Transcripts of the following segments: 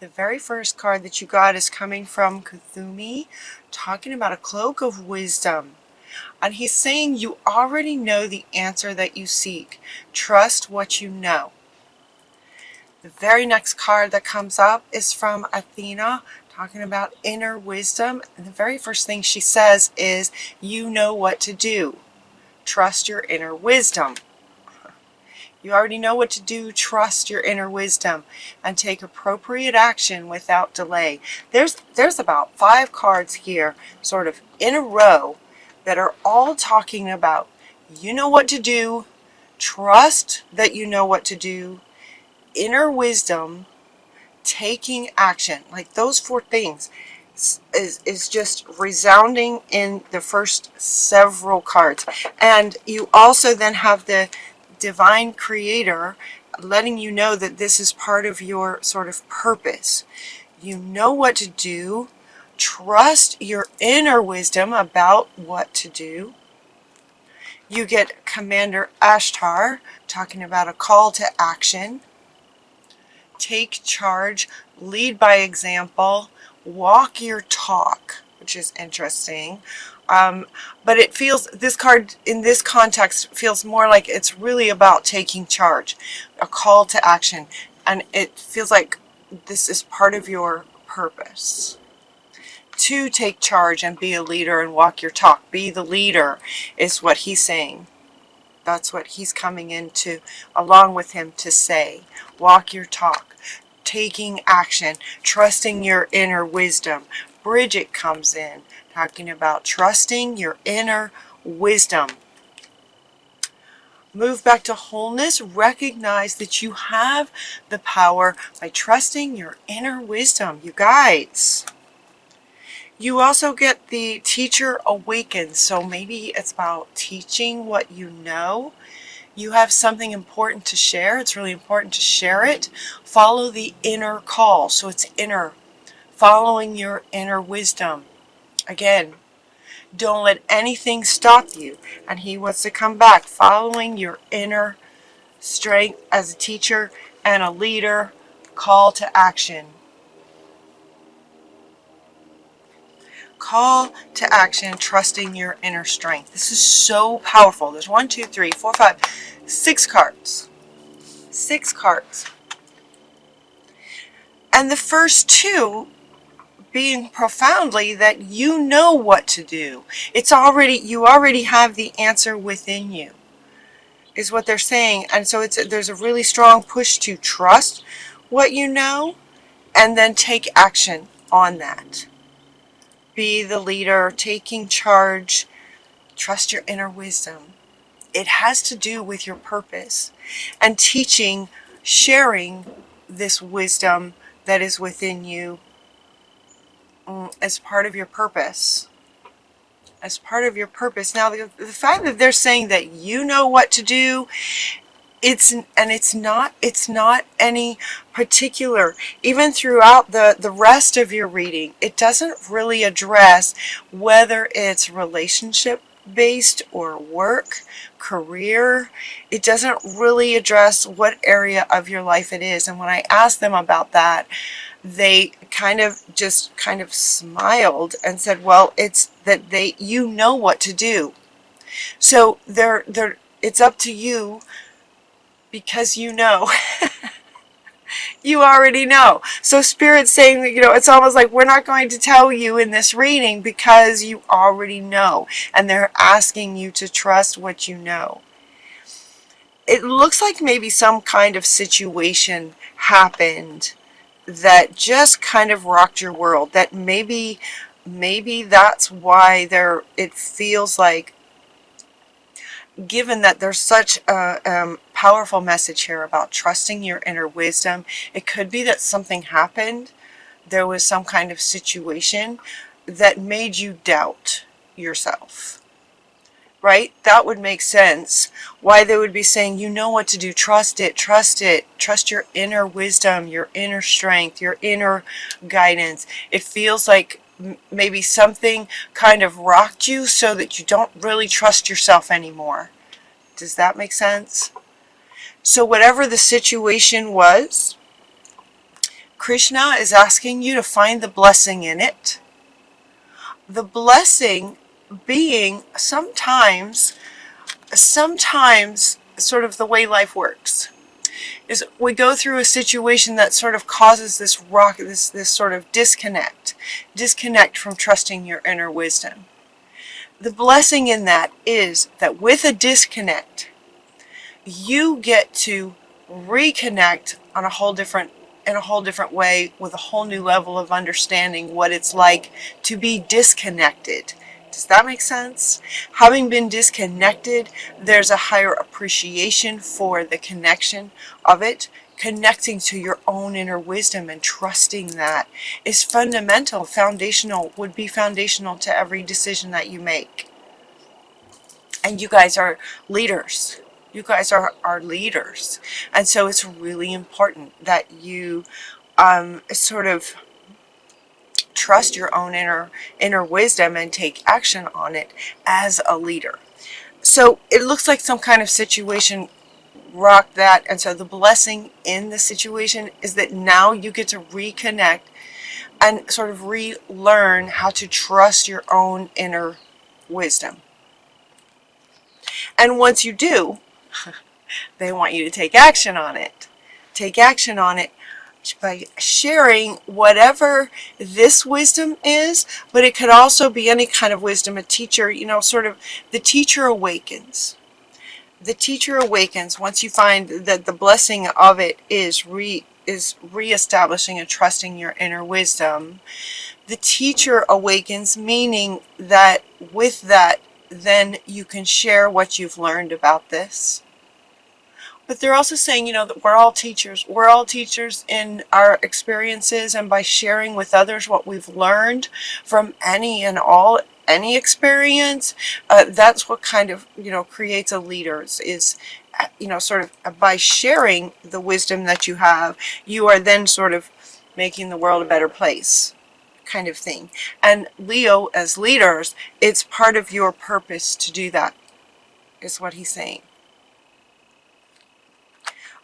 The very first card that you got is coming from Kuthumi, talking about a cloak of wisdom. And he's saying you already know the answer that you seek. Trust what you know. The very next card that comes up is from Athena, talking about inner wisdom. And the very first thing she says is, you know what to do. Trust your inner wisdom. You already know what to do. Trust your inner wisdom and take appropriate action without delay. There's about 5 cards here, sort of in a row, that are all talking about you know what to do, trust that you know what to do, inner wisdom, taking action. Like those 4 things is just resounding in the first several cards. And you also then have the divine creator letting you know that this is part of your sort of purpose. You know what to do. Trust your inner wisdom about what to do. You get Commander Ashtar talking about a call to action. Take charge, lead by example, walk your talk, which is interesting. But it feels, this card in this context feels more like it's really about taking charge, a call to action. And it feels like this is part of your purpose. To take charge and be a leader and walk your talk. Be the leader is what he's saying. That's what he's coming into along with him to say. Walk your talk. Taking action. Trusting your inner wisdom. Bridget comes in talking about trusting your inner wisdom. Move back to wholeness. Recognize that you have the power by trusting your inner wisdom. You guys. You also get the teacher awakens. So maybe it's about teaching what you know. You have something important to share. It's really important to share it. Follow the inner call. So it's inner. Following your inner wisdom. Again, don't let anything stop you. And he wants to come back. Following your inner strength as a teacher and a leader. Call to action. Call to action, trusting your inner strength. This is so powerful. There's 1, 2, 3, 4, 5, 6 cards. 6 cards. And the first 2 being profoundly that you know what to do. You already have the answer within you, is what they're saying. And so there's a really strong push to trust what you know and then take action on that. Be the leader, taking charge, trust your inner wisdom. It has to do with your purpose and teaching, sharing this wisdom that is within you as part of your purpose. As part of your purpose. Now, the fact that they're saying that you know what to do, it's not any particular. Even throughout the rest of your reading, it doesn't really address whether it's relationship based or work, career. It doesn't really address what area of your life it is. And when I asked them about that, they kind of smiled and said, well, it's that you know what to do. So it's up to you. Because you know, you already know. So Spirit's saying that, it's almost like we're not going to tell you in this reading because you already know. And they're asking you to trust what you know. It looks like maybe some kind of situation happened that just kind of rocked your world. That maybe that's why it feels like, given that there's such a powerful message here about trusting your inner wisdom, it could be that something happened. There was some kind of situation that made you doubt yourself. Right? That would make sense. Why they would be saying, you know what to do. Trust it. Trust it. Trust your inner wisdom, your inner strength, your inner guidance. It feels like maybe something kind of rocked you so that you don't really trust yourself anymore. Does that make sense? So whatever the situation was, Krishna is asking you to find the blessing in it. The blessing being sometimes sort of the way life works is we go through a situation that sort of causes this sort of disconnect from trusting your inner wisdom. The blessing in that is that with a disconnect, you get to reconnect on in a whole different way, with a whole new level of understanding what it's like to be disconnected. Does that make sense? Having been disconnected, there's a higher appreciation for the connection of it. Connecting to your own inner wisdom and trusting that is fundamental, would be foundational to every decision that you make. And you guys are leaders. You guys are leaders. And so it's really important that you sort of trust your own inner wisdom and take action on it as a leader. So it looks like some kind of situation rocked that. And so the blessing in the situation is that now you get to reconnect and sort of relearn how to trust your own inner wisdom. And once you do, they want you to take action on it. Take action on it by sharing whatever this wisdom is, but it could also be any kind of wisdom. A teacher, sort of the teacher awakens. The teacher awakens once you find that the blessing of it is reestablishing and trusting your inner wisdom. The teacher awakens, meaning that with that, then you can share what you've learned about this. But they're also saying, that we're all teachers. We're all teachers in our experiences, and by sharing with others what we've learned from any experience, that's what kind of, creates a leader is, sort of by sharing the wisdom that you have, you are then sort of making the world a better place, kind of thing. And Leo, as leaders, it's part of your purpose to do that, is what he's saying.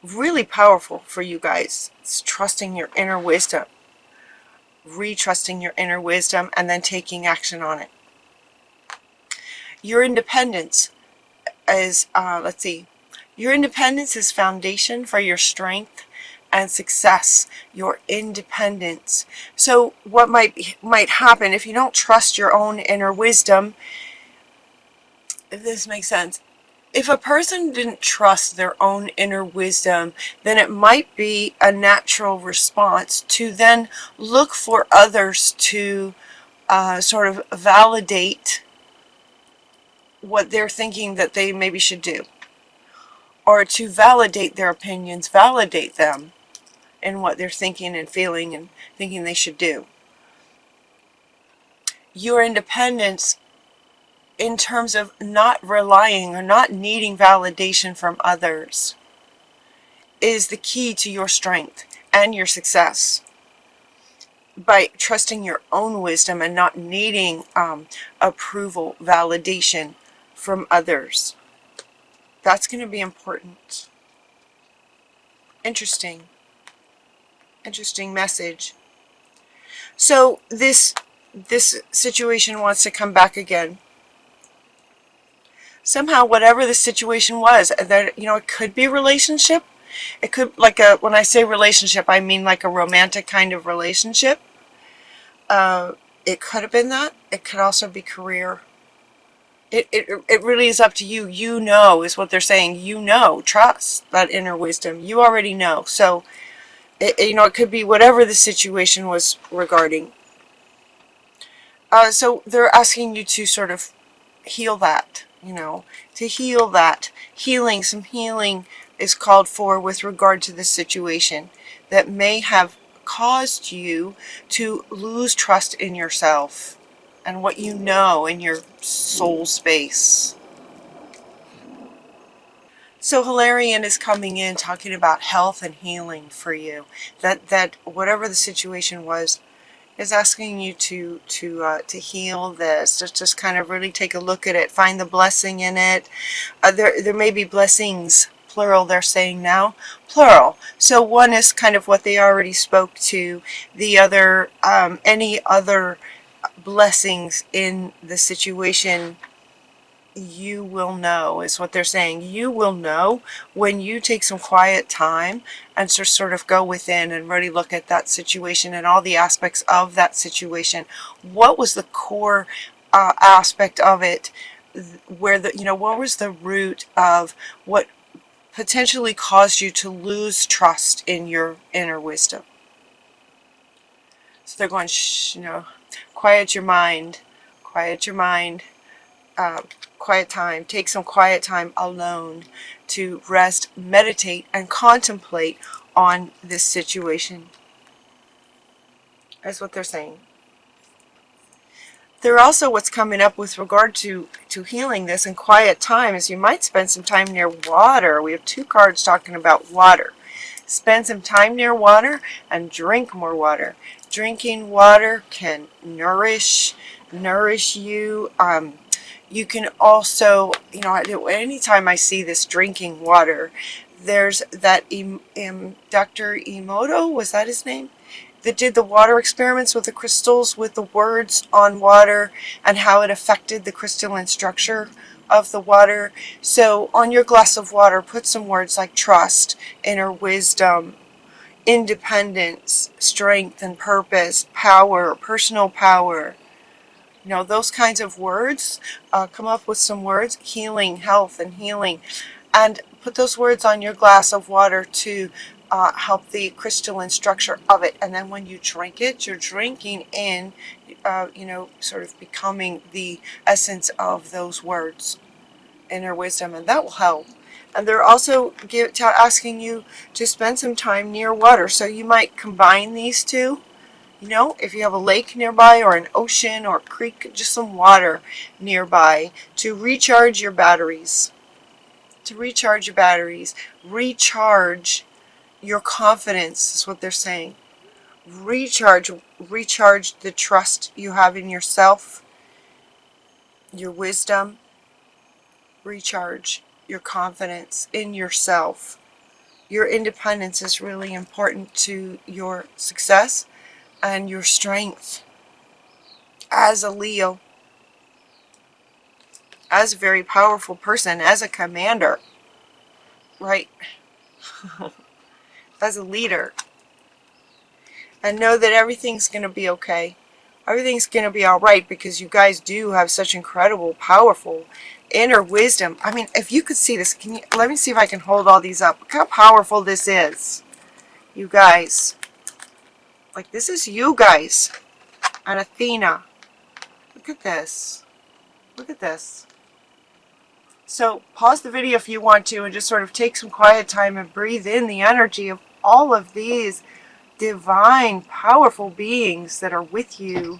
Really powerful for you guys. It's trusting your inner wisdom, retrusting your inner wisdom, and then taking action on it. Your independence is, your independence is foundation for your strength and success. Your independence. So what might happen if you don't trust your own inner wisdom, if this makes sense, if a person didn't trust their own inner wisdom, then it might be a natural response to then look for others to sort of validate what they're thinking that they maybe should do, or to validate their opinions, validate them in what they're thinking and feeling and thinking they should do. Your independence, in terms of not relying or not needing validation from others, is the key to your strength and your success. By trusting your own wisdom and not needing approval, validation from others. That's going to be important. Interesting message. So this situation wants to come back again. Somehow, whatever the situation was, that it could be a relationship. It could, when I say relationship, I mean like a romantic kind of relationship. It could have been that. It could also be career. It really is up to you. Is what they're saying. Trust that inner wisdom. You already know. So, it could be whatever the situation was regarding. So they're asking you to sort of heal that. To heal that. Some healing is called for with regard to this situation that may have caused you to lose trust in yourself and what you know in your soul space. So Hilarion is coming in talking about health and healing for you. That whatever the situation was, is asking you to heal this. Just kind of really take a look at it, find the blessing in it. There may be blessings plural they're saying now? Plural. So one is kind of what they already spoke to. The other, any other blessings in the situation, you will know, is what they're saying. You will know when you take some quiet time and just sort of go within and really look at that situation and all the aspects of that situation. What was the core aspect of it? Where the, what was the root of what potentially caused you to lose trust in your inner wisdom? So they're going, shh, quiet your mind, quiet your mind. Quiet time. Take some quiet time alone to rest, meditate, and contemplate on this situation. That's what they're saying. They're also, what's coming up with regard to healing this and quiet time is you might spend some time near water. We have 2 cards talking about water. Spend some time near water and drink more water. Drinking water can nourish you. You can also, anytime I see this drinking water, there's that Dr. Emoto, was that his name? That did the water experiments with the crystals, with the words on water and how it affected the crystalline structure of the water. So on your glass of water, put some words like trust, inner wisdom, independence, strength and purpose, power, personal power. Those kinds of words. Come up with some words, healing, health, and healing. And put those words on your glass of water to help the crystalline structure of it. And then when you drink it, you're drinking in, sort of becoming the essence of those words, inner wisdom, and that will help. And they're also asking you to spend some time near water. So you might combine these two. If you have a lake nearby or an ocean or a creek, just some water nearby to recharge your batteries. Recharge your confidence is what they're saying. Recharge the trust you have in yourself, your wisdom. Recharge your confidence in yourself. Your independence is really important to your success and your strength as a Leo, as a very powerful person, as a commander, right? As a leader. And know that everything's going to be okay. Everything's going to be all right because you guys do have such incredible, powerful inner wisdom. I mean, if you could see this, let me see if I can hold all these up. Look how powerful this is. You guys. Like, this is you guys. And Athena. Look at this. Look at this. So pause the video if you want to and just sort of take some quiet time and breathe in the energy of all of these divine, powerful beings that are with you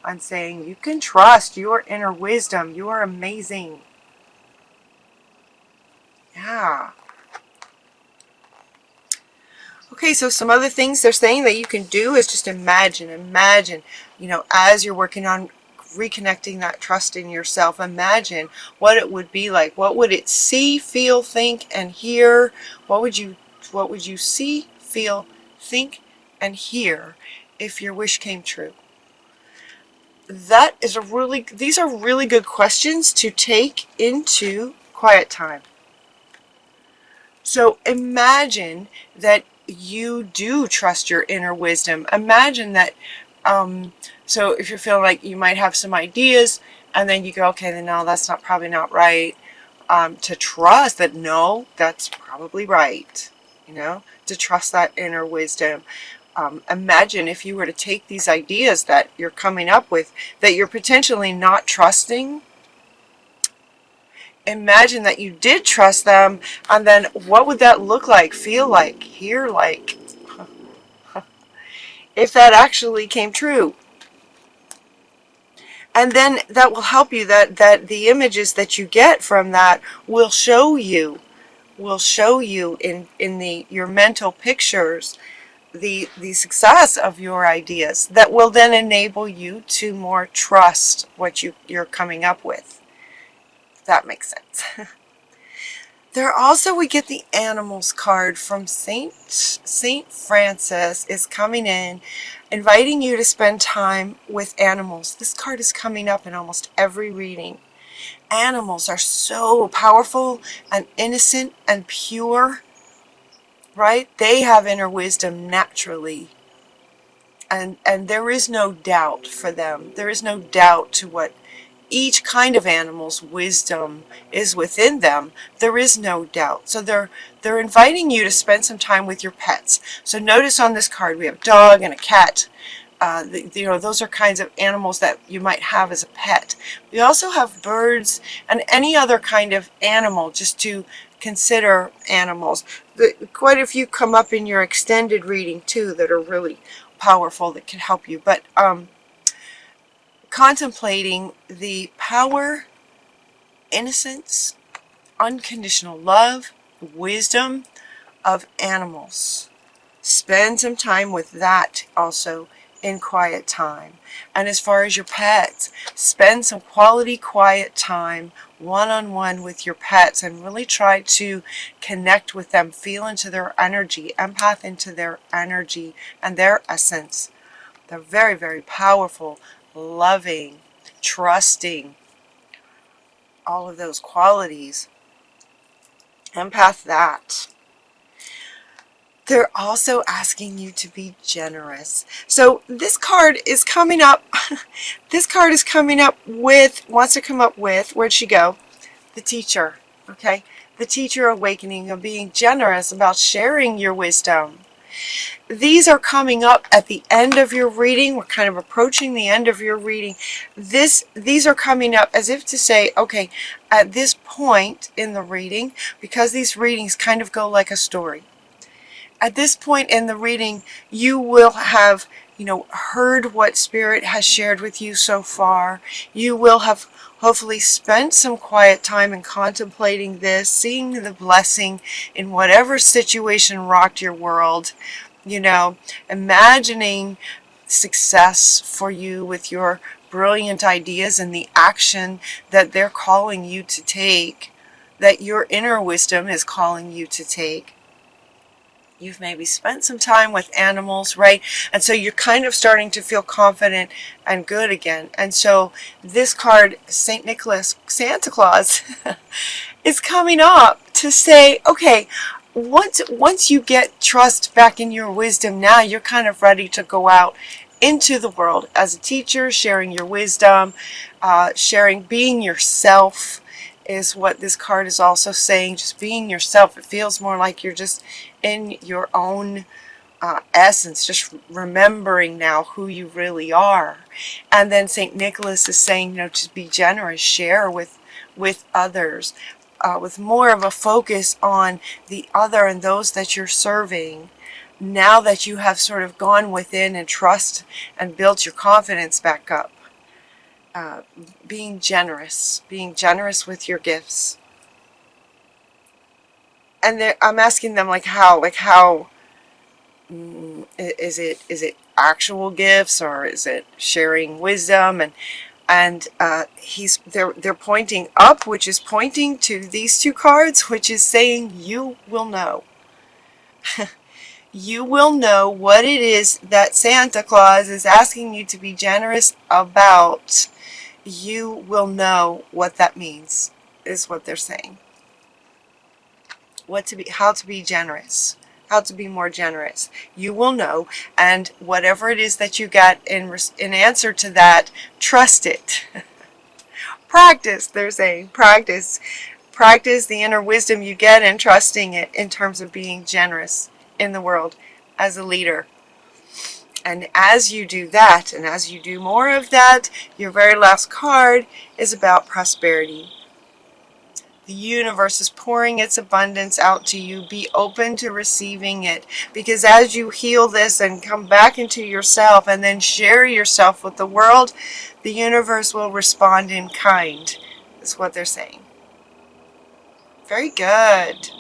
and saying you can trust your inner wisdom. You are amazing. Yeah. Okay, so some other things they're saying that you can do is just imagine, as you're working on reconnecting that trust in yourself, imagine what it would be like. What would it see, feel, think, and hear? What would you see, feel, think, and hear if your wish came true? These are really good questions to take into quiet time. So imagine that you do trust your inner wisdom. Imagine that, so if you're feeling like you might have some ideas and then you go, okay, then no, that's probably not right. To trust that, no, that's probably right. To trust that inner wisdom. Imagine if you were to take these ideas that you're coming up with, that you're potentially not trusting. Imagine that you did trust them, and then what would that look like, feel like, hear like, if that actually came true? And then that will help you, that the images that you get from that will show you in your mental pictures the success of your ideas that will then enable you to more trust what you're coming up with. If that makes sense. There also, we get the animals card from Saint Francis is coming in, inviting you to spend time with animals. This card is coming up in almost every reading. Animals are so powerful and innocent and pure, right? They have inner wisdom naturally. And there is no doubt for them. There is no doubt to what each kind of animal's wisdom is within them. There is no doubt. So they're inviting you to spend some time with your pets. So notice on this card we have a dog and a cat. Those are kinds of animals that you might have as a pet. We also have birds and any other kind of animal, just to consider animals. Quite a few come up in your extended reading too that are really powerful, that can help you. But contemplating the power, innocence, unconditional love, wisdom of animals. Spend some time with that also in quiet time. And as far as your pets, spend some quality quiet time one-on-one with your pets and really try to connect with them, feel into their energy, empath into their energy and their essence. They're very, very powerful, loving, trusting, all of those qualities. Empath that. They're also asking you to be generous. So this card is coming up. This card is coming up with, wants to come up with, where'd she go? The teacher, okay? The teacher awakening of being generous about sharing your wisdom. These are coming up at the end of your reading. We're kind of approaching the end of your reading. These are coming up as if to say, okay, at this point in the reading, because these readings kind of go like a story. At this point in the reading, you will have, heard what Spirit has shared with you so far. You will have hopefully spent some quiet time in contemplating this, seeing the blessing in whatever situation rocked your world. Imagining success for you with your brilliant ideas and the action that they're calling you to take, that your inner wisdom is calling you to take. You've maybe spent some time with animals, right? And so you're kind of starting to feel confident and good again. And so this card, St. Nicholas, Santa Claus, is coming up to say, okay, once you get trust back in your wisdom, now you're kind of ready to go out into the world as a teacher, sharing your wisdom, being yourself is what this card is also saying. Just being yourself. It feels more like you're just in your own essence, just remembering now who you really are. And then St. Nicholas is saying, to be generous, share with others, with more of a focus on the other and those that you're serving. Now that you have sort of gone within and trust and built your confidence back up. Being generous with your gifts. And I'm asking them how is it actual gifts, or is it sharing wisdom? And they're pointing up, which is pointing to these two cards, which is saying you will know. You will know what it is that Santa Claus is asking you to be generous about. You will know what that means, is what they're saying. How to be generous, how to be more generous. You will know, and whatever it is that you got in answer to that, trust it. Practice, they're saying, practice the inner wisdom you get in trusting it in terms of being generous in the world as a leader. And as you do that, and as you do more of that, your very last card is about prosperity. The universe is pouring its abundance out to you. Be open to receiving it. Because as you heal this and come back into yourself and then share yourself with the world, the universe will respond in kind. That's what they're saying. Very good.